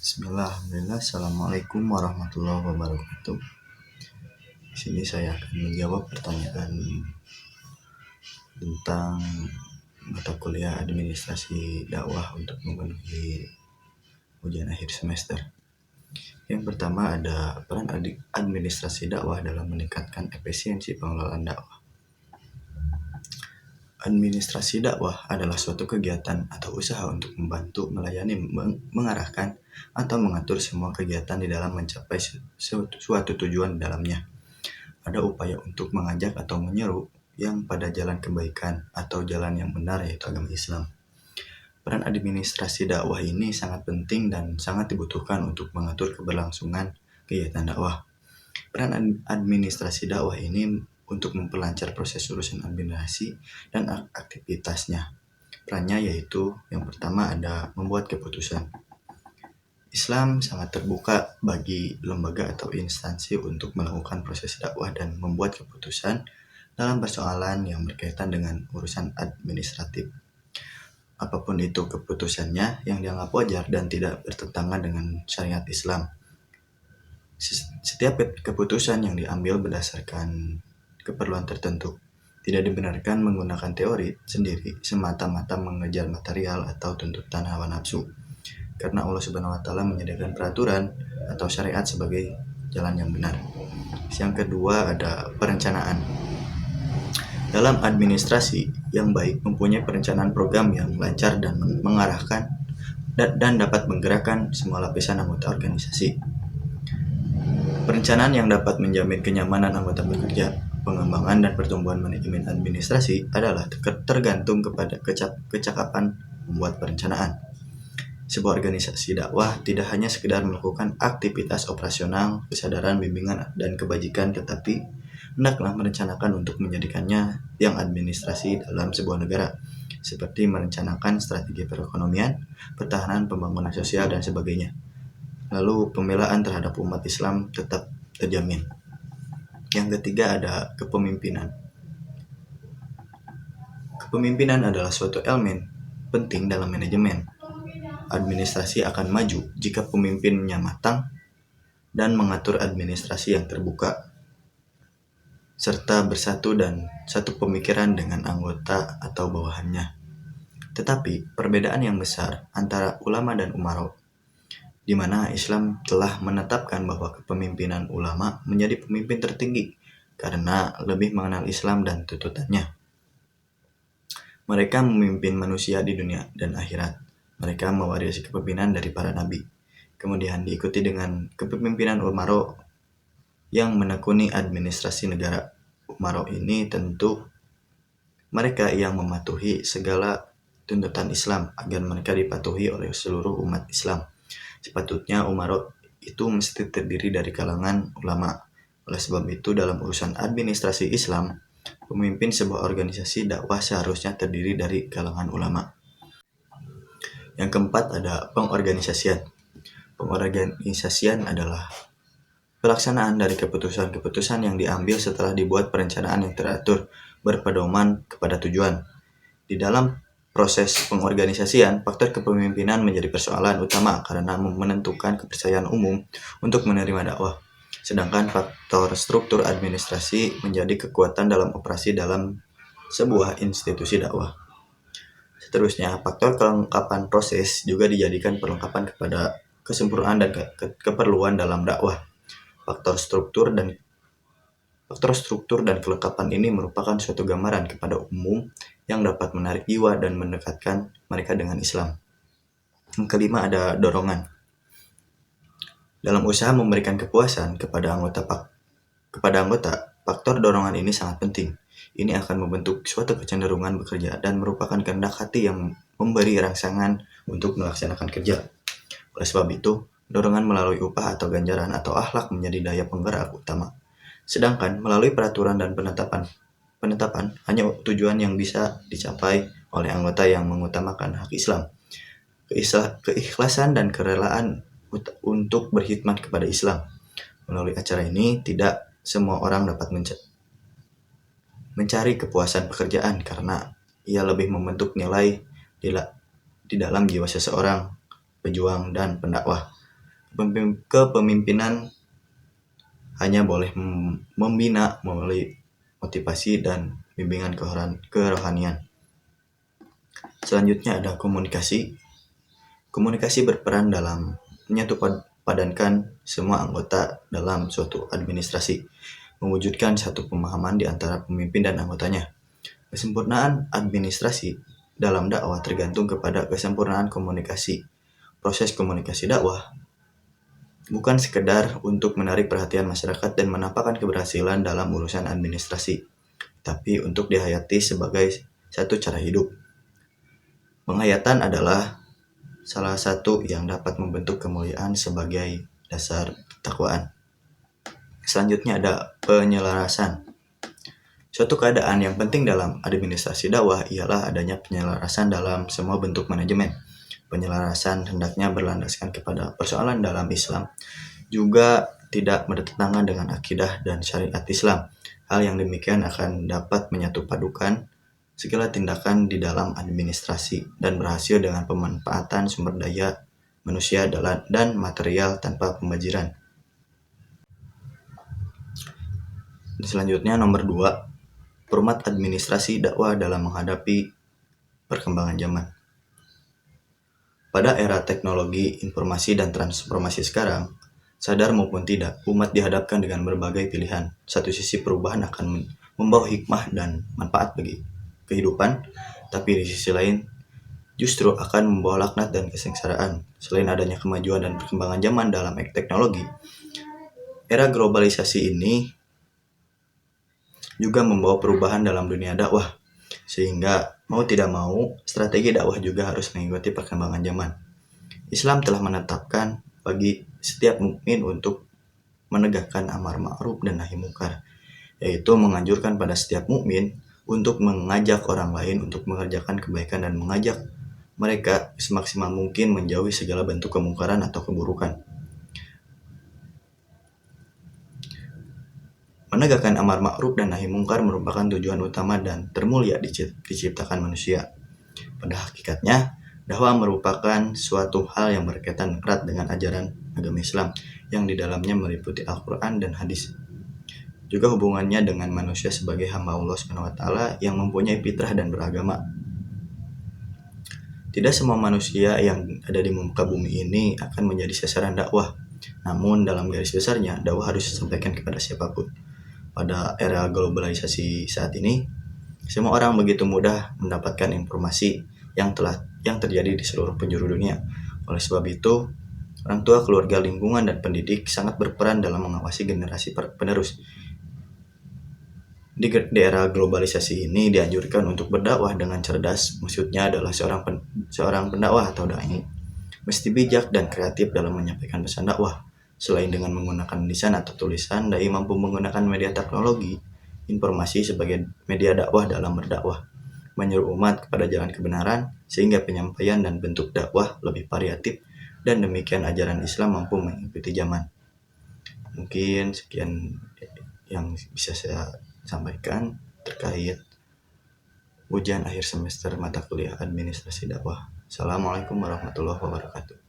Bismillah, alhamdulillah, assalamualaikum warahmatullahi wabarakatuh. Di sini saya akan menjawab pertanyaan tentang mata kuliah administrasi dakwah untuk memenuhi ujian akhir semester. Yang pertama ada peran administrasi dakwah dalam meningkatkan efisiensi pengelolaan dakwah. Administrasi dakwah adalah suatu kegiatan atau usaha untuk membantu, melayani, mengarahkan, atau mengatur semua kegiatan di dalam mencapai suatu tujuan di dalamnya. Ada upaya untuk mengajak atau menyeru yang pada jalan kebaikan atau jalan yang benar, yaitu agama Islam. Peran administrasi dakwah ini sangat penting dan sangat dibutuhkan untuk mengatur keberlangsungan kegiatan dakwah. Peran administrasi dakwah ini untuk memperlancar proses urusan administrasi dan aktivitasnya. Perannya yaitu yang pertama ada membuat keputusan. Islam sangat terbuka bagi lembaga atau instansi untuk melakukan proses dakwah dan membuat keputusan dalam persoalan yang berkaitan dengan urusan administratif. Apapun itu keputusannya yang dianggap wajar dan tidak bertentangan dengan syariat Islam. Setiap keputusan yang diambil berdasarkan keperluan tertentu. Tidak dibenarkan menggunakan teori sendiri semata-mata mengejar material atau tuntutan hawa nafsu. Karena Allah Subhanahu wa taala menyediakan peraturan atau syariat sebagai jalan yang benar. Yang kedua ada perencanaan. Dalam administrasi yang baik mempunyai perencanaan program yang lancar dan mengarahkan dan dapat menggerakkan semua lapisan anggota organisasi. Perencanaan yang dapat menjamin kenyamanan anggota bekerja, pengembangan dan pertumbuhan manajemen administrasi adalah tergantung kepada kecakapan membuat perencanaan. Sebuah organisasi dakwah tidak hanya sekedar melakukan aktivitas operasional, kesadaran, bimbingan, dan kebajikan, tetapi hendaklah merencanakan untuk menjadikannya yang administrasi dalam sebuah negara, seperti merencanakan strategi perekonomian, pertahanan, pembangunan sosial, dan sebagainya. Lalu pembelaan terhadap umat Islam tetap terjamin. Yang ketiga ada kepemimpinan. Kepemimpinan adalah suatu elemen penting dalam manajemen. Administrasi akan maju jika pemimpinnya matang dan mengatur administrasi yang terbuka, serta bersatu dan satu pemikiran dengan anggota atau bawahannya. Tetapi perbedaan yang besar antara ulama dan umaro, di mana Islam telah menetapkan bahwa kepemimpinan ulama menjadi pemimpin tertinggi karena lebih mengenal Islam dan tuntutannya. Mereka memimpin manusia di dunia dan akhirat. Mereka mewarisi kepemimpinan dari para nabi. Kemudian diikuti dengan kepemimpinan umaro yang menekuni administrasi negara. Umaro ini tentu mereka yang mematuhi segala tuntutan Islam agar mereka dipatuhi oleh seluruh umat Islam. Sepatutnya umaro itu mesti terdiri dari kalangan ulama. Oleh sebab itu dalam urusan administrasi Islam, pemimpin sebuah organisasi dakwah seharusnya terdiri dari kalangan ulama. Yang keempat ada pengorganisasian. Pengorganisasian adalah pelaksanaan dari keputusan-keputusan yang diambil setelah dibuat perencanaan yang teratur, berpedoman kepada tujuan. Di dalam proses pengorganisasian, faktor kepemimpinan menjadi persoalan utama karena menentukan kepercayaan umum untuk menerima dakwah. Sedangkan faktor struktur administrasi menjadi kekuatan dalam operasi dalam sebuah institusi dakwah. Seterusnya, faktor kelengkapan proses juga dijadikan perlengkapan kepada kesempurnaan dan keperluan dalam dakwah. Faktor struktur dan kelengkapan ini merupakan suatu gambaran kepada umum yang dapat menarik jiwa dan mendekatkan mereka dengan Islam. Yang kelima ada dorongan. Dalam usaha memberikan kepuasan kepada anggota, faktor dorongan ini sangat penting. Ini akan membentuk suatu kecenderungan bekerja dan merupakan kehendak hati yang memberi rangsangan untuk melaksanakan kerja. Oleh sebab itu, dorongan melalui upah atau ganjaran atau akhlak menjadi daya penggerak utama. Sedangkan melalui peraturan dan penetapan hanya tujuan yang bisa dicapai oleh anggota yang mengutamakan hak Islam. Keikhlasan dan kerelaan untuk berkhidmat kepada Islam. Melalui acara ini tidak semua orang dapat mencari kepuasan pekerjaan karena ia lebih membentuk nilai di dalam jiwa seseorang, pejuang dan pendakwah. Kepemimpinan hanya boleh membina melalui motivasi dan bimbingan kerohanian. Selanjutnya ada komunikasi. Komunikasi berperan dalam menyatupadankan semua anggota dalam suatu administrasi, mewujudkan satu pemahaman di antara pemimpin dan anggotanya. Kesempurnaan administrasi dalam dakwah tergantung kepada kesempurnaan komunikasi. Proses komunikasi dakwah bukan sekedar untuk menarik perhatian masyarakat dan menampakkan keberhasilan dalam urusan administrasi, tapi untuk dihayati sebagai satu cara hidup. Penghayatan adalah salah satu yang dapat membentuk kemuliaan sebagai dasar ketakwaan. Selanjutnya ada penyelarasan. Suatu keadaan yang penting dalam administrasi dakwah ialah adanya penyelarasan dalam semua bentuk manajemen. Penyelarasan hendaknya berlandaskan kepada persoalan dalam Islam, juga tidak bertentangan dengan akidah dan syariat Islam. Hal yang demikian akan dapat menyatupadukan segala tindakan di dalam administrasi dan berhasil dengan pemanfaatan sumber daya manusia dan material tanpa pembajiran. Selanjutnya nomor 2, format administrasi dakwah dalam menghadapi perkembangan zaman. Pada era teknologi, informasi, dan transformasi sekarang, sadar maupun tidak, umat dihadapkan dengan berbagai pilihan. Satu sisi perubahan akan membawa hikmah dan manfaat bagi kehidupan, tapi di sisi lain justru akan membawa laknat dan kesengsaraan. Selain adanya kemajuan dan perkembangan zaman dalam teknologi, era globalisasi ini juga membawa perubahan dalam dunia dakwah, sehingga mau tidak mau strategi dakwah juga harus mengikuti perkembangan zaman. Islam telah menetapkan bagi setiap mukmin untuk menegakkan amar ma'ruf dan nahi munkar, yaitu menganjurkan pada setiap mukmin untuk mengajak orang lain untuk mengerjakan kebaikan dan mengajak mereka semaksimal mungkin menjauhi segala bentuk kemungkaran atau keburukan. Menegakkan amar ma'ruf dan nahi munkar merupakan tujuan utama dan termulia diciptakan manusia. Pada hakikatnya, dakwah merupakan suatu hal yang berkaitan erat dengan ajaran agama Islam yang di dalamnya meliputi Al-Quran dan hadis. Juga hubungannya dengan manusia sebagai hamba Allah SWT yang mempunyai fitrah dan beragama. Tidak semua manusia yang ada di muka bumi ini akan menjadi sasaran dakwah. Namun dalam garis besarnya, dakwah harus disampaikan kepada siapapun. Pada era globalisasi saat ini, semua orang begitu mudah mendapatkan informasi yang terjadi di seluruh penjuru dunia. Oleh sebab itu, orang tua, keluarga, lingkungan, dan pendidik sangat berperan dalam mengawasi generasi penerus. Di era globalisasi ini dianjurkan untuk berdakwah dengan cerdas. Maksudnya adalah seorang pendakwah atau dai mesti bijak dan kreatif dalam menyampaikan pesan dakwah. Selain dengan menggunakan lisan atau tulisan, dai mampu menggunakan media teknologi informasi sebagai media dakwah dalam berdakwah, menyuruh umat kepada jalan kebenaran, sehingga penyampaian dan bentuk dakwah lebih variatif, dan demikian ajaran Islam mampu mengikuti zaman. Mungkin sekian yang bisa saya sampaikan terkait ujian akhir semester mata kuliah administrasi dakwah. Assalamualaikum warahmatullahi wabarakatuh.